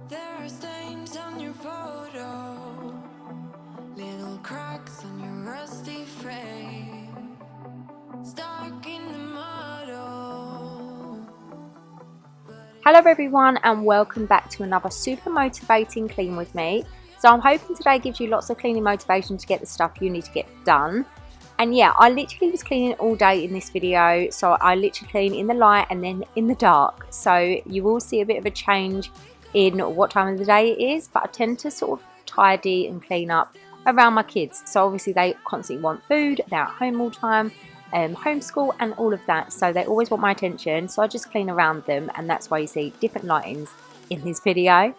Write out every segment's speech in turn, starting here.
There are stains on your photo, little cracks on your rusty frame, stuck in the mud. Hello everyone and welcome back to another super motivating clean with me. So I'm hoping today gives you lots of cleaning motivation to get the stuff you need to get done. And yeah, I literally was cleaning all day in this video, so I literally clean in the light and then in the dark. So you will see a bit of a change in what time of the day it is, but I tend to sort of tidy and clean up around my kids. So obviously they constantly want food, they're at home all the time, homeschool and all of that, so they always want my attention, so I just clean around them, and that's why you see different lightings in this video.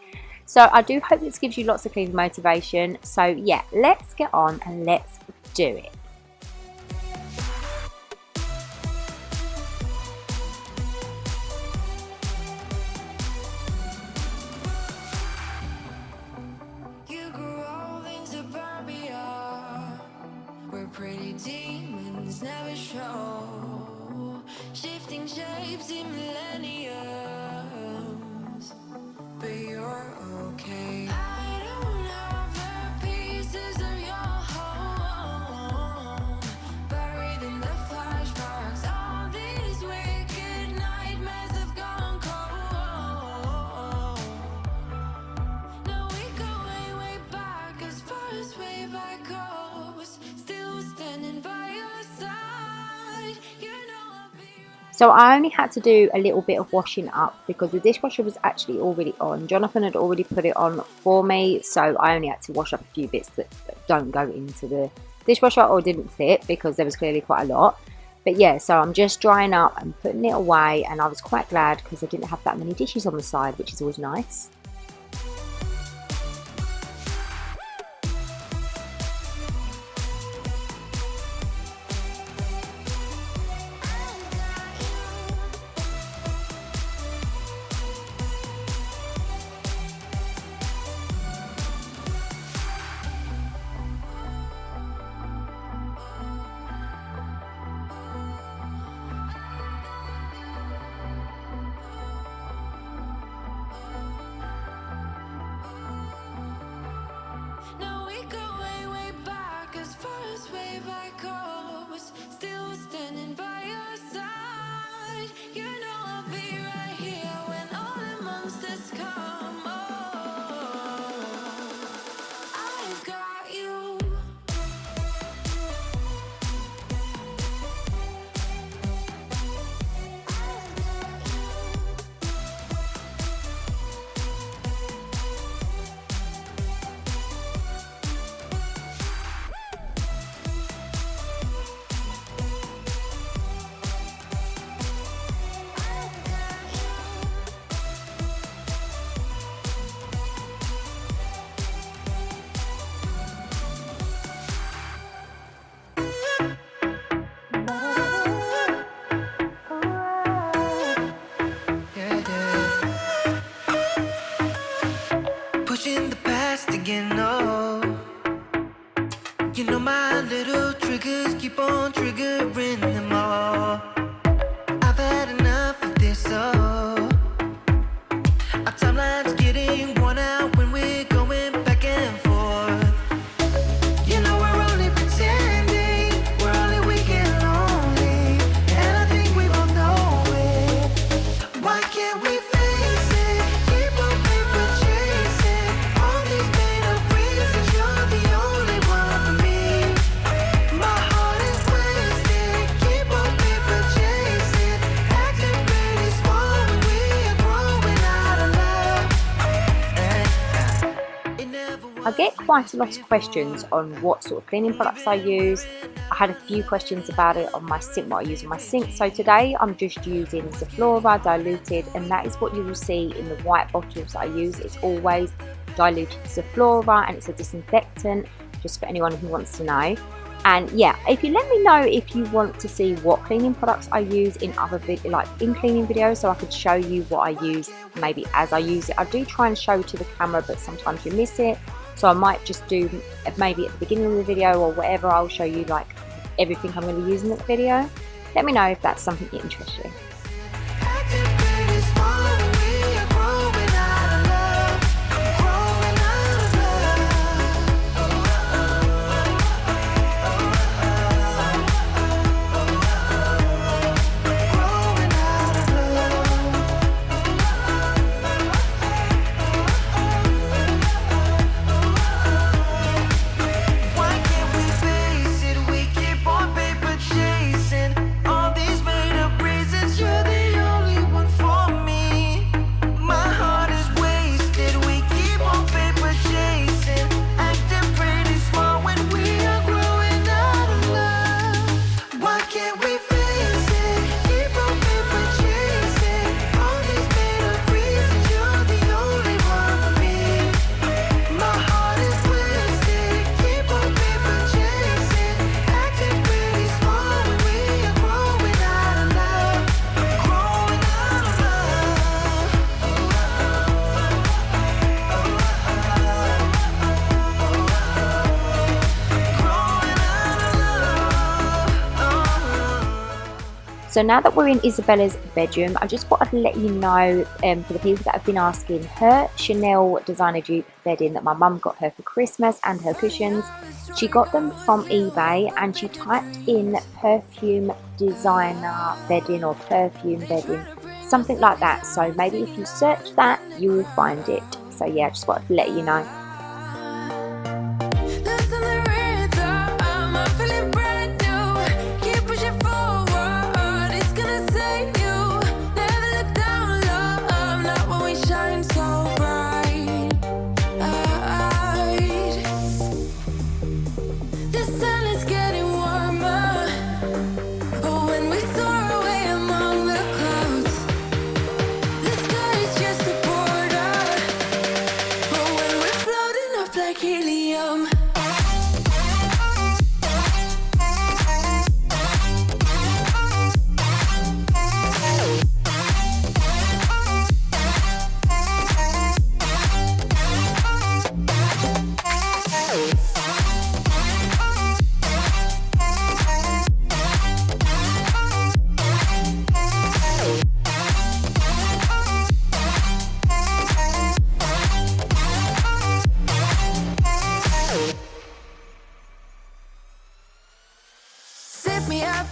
So I do hope this gives you lots of cleaning motivation. So yeah, let's get on and let's do it. You grew old in suburbia, where pretty demons never show, shifting shapes in millenniums, but you're okay. I don't have the pieces of your home, buried in the flashbacks. All these wicked nightmares have gone cold. Now we go way, way back, as far as way back goes. Still standing by your side. You know I'll be right. So I only had to do a little bit of washing up because the dishwasher was actually already on. Jonathan had already put it on for me, so I only had to wash up a few bits that don't go into the dishwasher or didn't fit, because there was clearly quite a lot. But yeah, so I'm just drying up and putting it away, and I was quite glad because I didn't have that many dishes on the side, which is always nice. Now we go way, way back, as far as way back goes. Still standing by your side. You know I'll be right here when all the monsters come. Oh, I've got you. Pushing the past again, oh. You know my little triggers keep on triggering them all. I've had enough of this, oh. Our timeline's getting worn out when we're going back and forth. You know we're only pretending, we're only weak and lonely, and I think we both know it. Why can't we face it? Keep on paper chasing all these made up reasons. You're the only one for me. My heart is wasted. Keep on paper chasing, acting pretty small when we are growing out of love. It never was. I get quite a lot of questions on what sort of cleaning products I use. I had a few questions about it on my sink, what I use on my sink. So today I'm just using Zaflora diluted, and that is what you will see in the white bottles that I use. It's always diluted Zaflora, and it's a disinfectant, just for anyone who wants to know. And yeah, if you let me know if you want to see what cleaning products I use in other in cleaning videos, so I could show you what I use maybe as I use it. I do try and show to the camera, but sometimes you miss it. So I might just do maybe at the beginning of the video or whatever, I'll show you like everything I'm going to use in that video. Let me know if that's something that interests you. Acting pretty small when we are growing out of love. So now that we're in Isabella's bedroom, I just wanted to let you know, for the people that have been asking, her Chanel designer dupe bedding that my mum got her for Christmas and her cushions, she got them from eBay, and she typed in perfume designer bedding or perfume bedding, something like that. So maybe if you search that, you will find it. So yeah, I just wanted to let you know.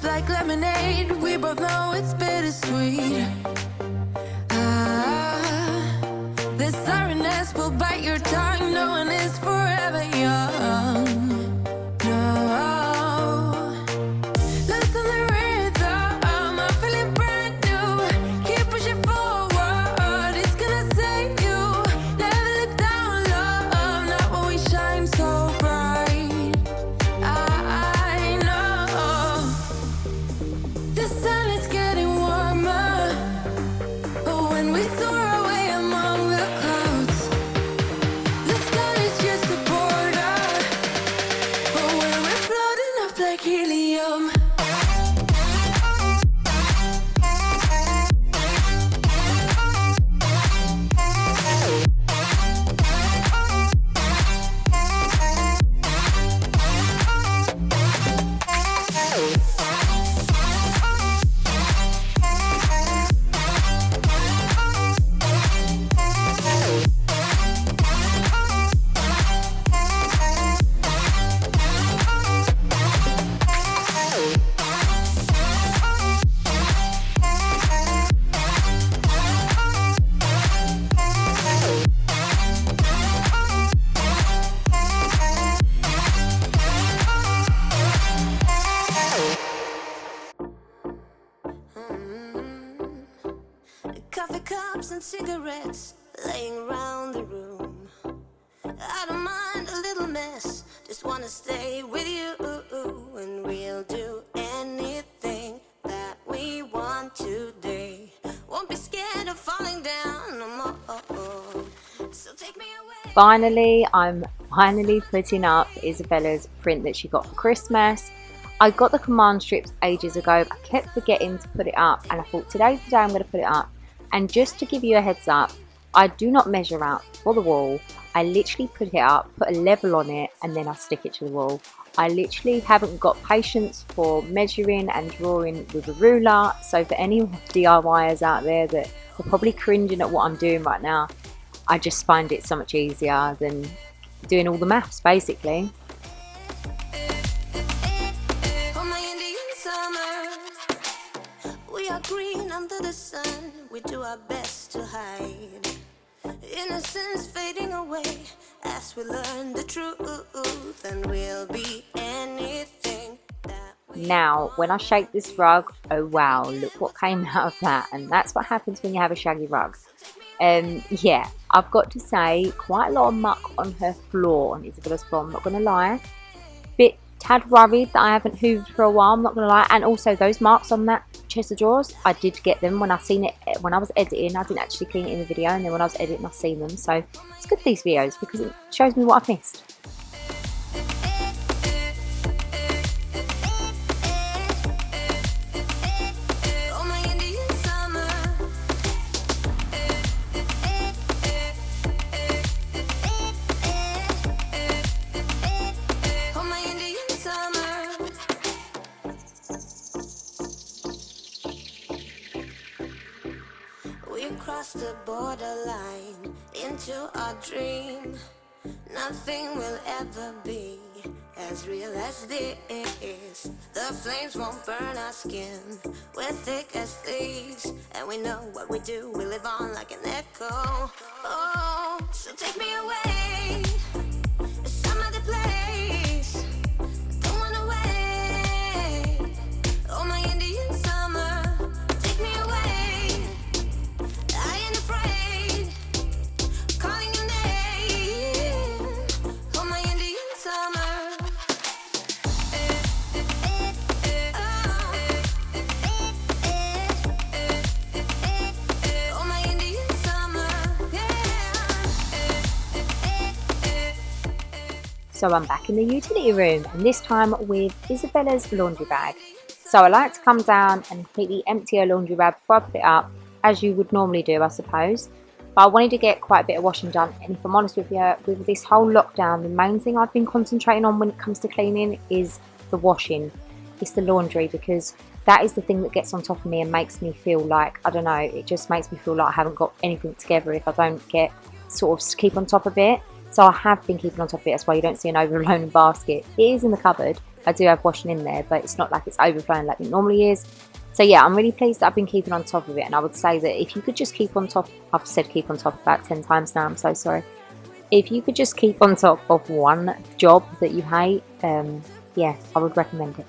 Like lemonade, we both know it's bittersweet. This sorrowness will bite your tongue. No one is forever young. No, listen the rhythm. I'm feeling brand new. Keep pushing forward. It's gonna save you. Never look down, love. Not when we shine so bright. I know. The sun is getting warmer, but when we soar away among the clouds, the sky is just a border, but when we're floating up like helium. Coffee cups and cigarettes laying around the room. I don't mind a little mess, just wanna stay with you, and we'll do anything that we want today. Won't be scared of falling down no more. So take me away. Finally, I'm putting up Isabella's print that she got for Christmas. I got the command strips ages ago. I kept forgetting to put it up, and I thought today's the day I'm going to put it up. And just to give you a heads up, I do not measure out for the wall. I literally put it up, put a level on it, and then I stick it to the wall. I literally haven't got patience for measuring and drawing with a ruler. So for any DIYers out there that are probably cringing at what I'm doing right now, I just find it so much easier than doing all the maths basically. We are green under the sun, we do our best to hide. Innocence fading away as we learn the truth, and we'll be anything that we Now, when I shake this rug, oh wow, look what came out of that. And that's what happens when you have a shaggy rug. Yeah, I've got to say, quite a lot of muck on her floor, on Isabella's floor, I'm not going to lie. Bit tad worried that I haven't hooved for a while, I'm not going to lie. And also those marks on that chest of drawers, I did get them when I seen it, when I was editing. I didn't actually clean it in the video, and then when I was editing I seen them. So it's good, these videos, because it shows me what I've missed. the borderline into our dream. Nothing will ever be as real as this. The flames won't burn our skin. We're thick as thieves, and we know what we do. We live on like an echo. Oh, so take me away to some other place. Don't wanna wait. Oh, my Indian summer, take me away. I ain't afraid. Calling your name. Oh, my Indian summer. Oh, my Indian summer. So I'm back in the utility room, and this time with Isabella's laundry bag. So I like to come down and completely empty her laundry bag before I put it up, as you would normally do, I suppose. But I wanted to get quite a bit of washing done, and if I'm honest with you, with this whole lockdown, the main thing I've been concentrating on when it comes to cleaning is the washing. It's the laundry, because that is the thing that gets on top of me and makes me feel like, I don't know, it just makes me feel like I haven't got anything together if I don't get sort of keep on top of it. So I have been keeping on top of it. That's why you don't see an overflowing basket. It is in the cupboard. I do have washing in there, but it's not like it's overflowing like it normally is. So yeah, I'm really pleased that I've been keeping on top of it. And I would say that if you could just keep on top, I've said keep on top about 10 times now, I'm so sorry. If you could just keep on top of one job that you hate, yeah, I would recommend it.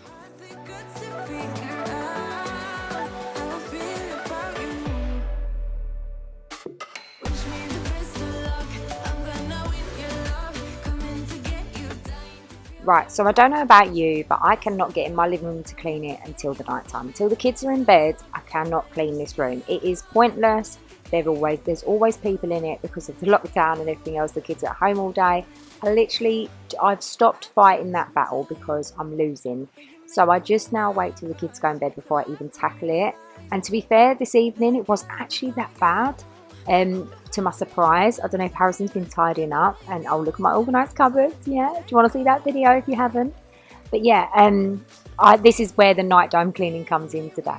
Right, so I don't know about you, but I cannot get in my living room to clean it until the night time. Until the kids are in bed, I cannot clean this room. It is pointless. There's always people in it because of the lockdown and everything else. The kids are at home all day. I've stopped fighting that battle because I'm losing. So I just now wait till the kids go in bed before I even tackle it. And to be fair, this evening it wasn't actually that bad. To my surprise, I don't know if Harrison's been tidying up, and oh, look at my organised cupboards. Yeah, do you want to see that video if you haven't? But yeah, this is where the night time cleaning comes in today.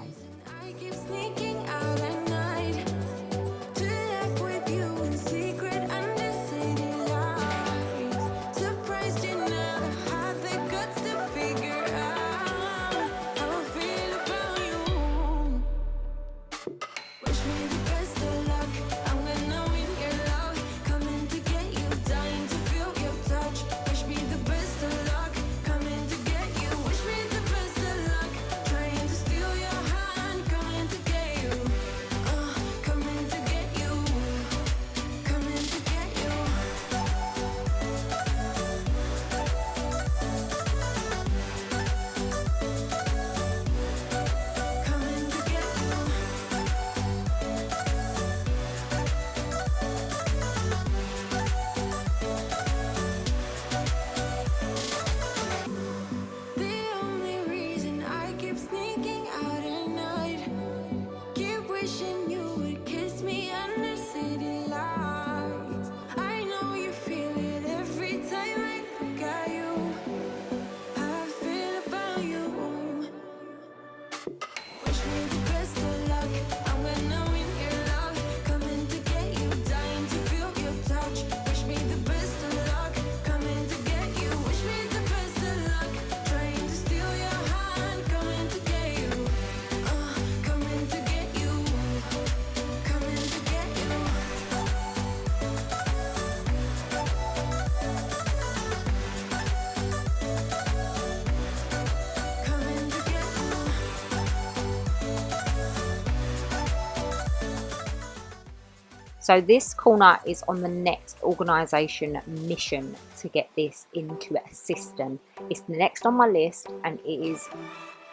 So this corner is on the next organisation mission to get this into a system. It's the next on my list, and it is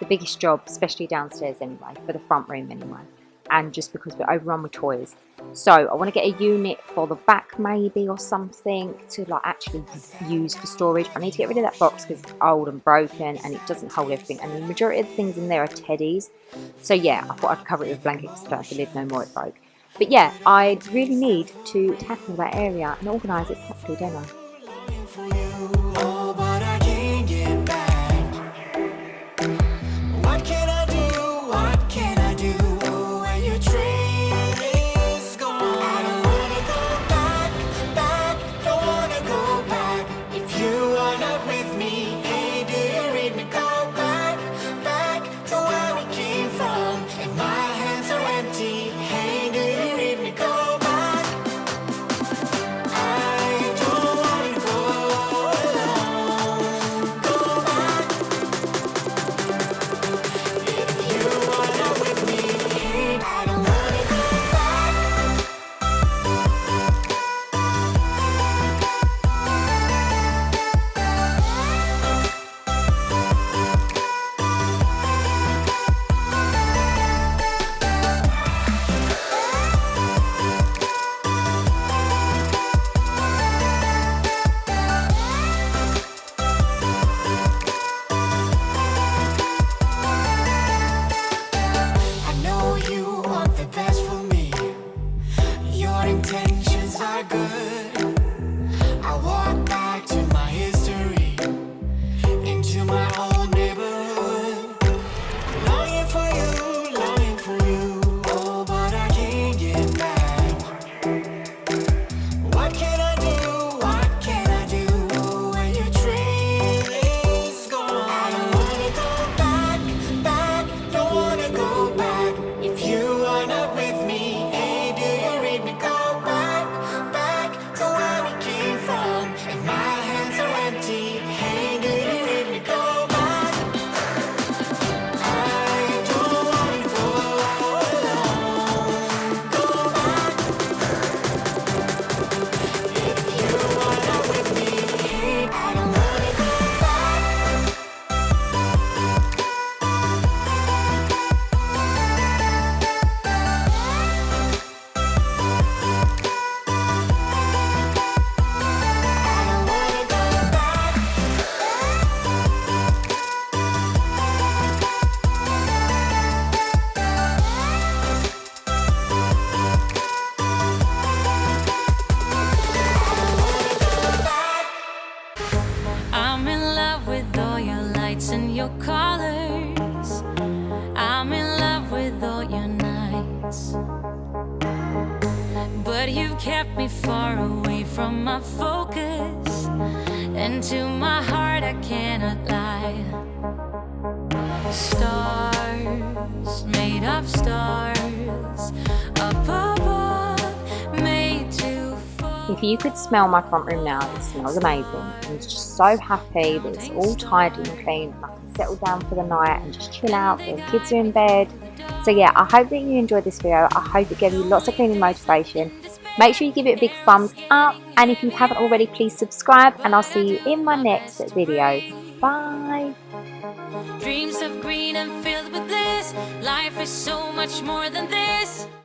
the biggest job, especially downstairs anyway, for the front room anyway. And just because we're overrun with toys. So I want to get a unit for the back maybe or something to like actually use for storage. I need to get rid of that box because it's old and broken and it doesn't hold everything. And the majority of the things in there are teddies. So yeah, I thought I'd cover it with a blanket because I don't have to live no more, it broke. But yeah, I really need to tackle that area and organise it properly, don't I? What can I do? What can I do when your train is gone? far away from my focus, and to my heart I cannot lie. Stars, made of stars, up above, made to fall. If you could smell my front room now, it smells amazing. I'm just so happy that it's all tidy and clean and I can settle down for the night and just chill out. The kids are in bed. So yeah, I hope that you enjoyed this video. I hope it gave you lots of cleaning motivation. Make sure you give it a big thumbs up, and if you haven't already, please subscribe, and I'll see you in my next video. Bye. Dreams of green and filled with bliss. Life is so much more than this.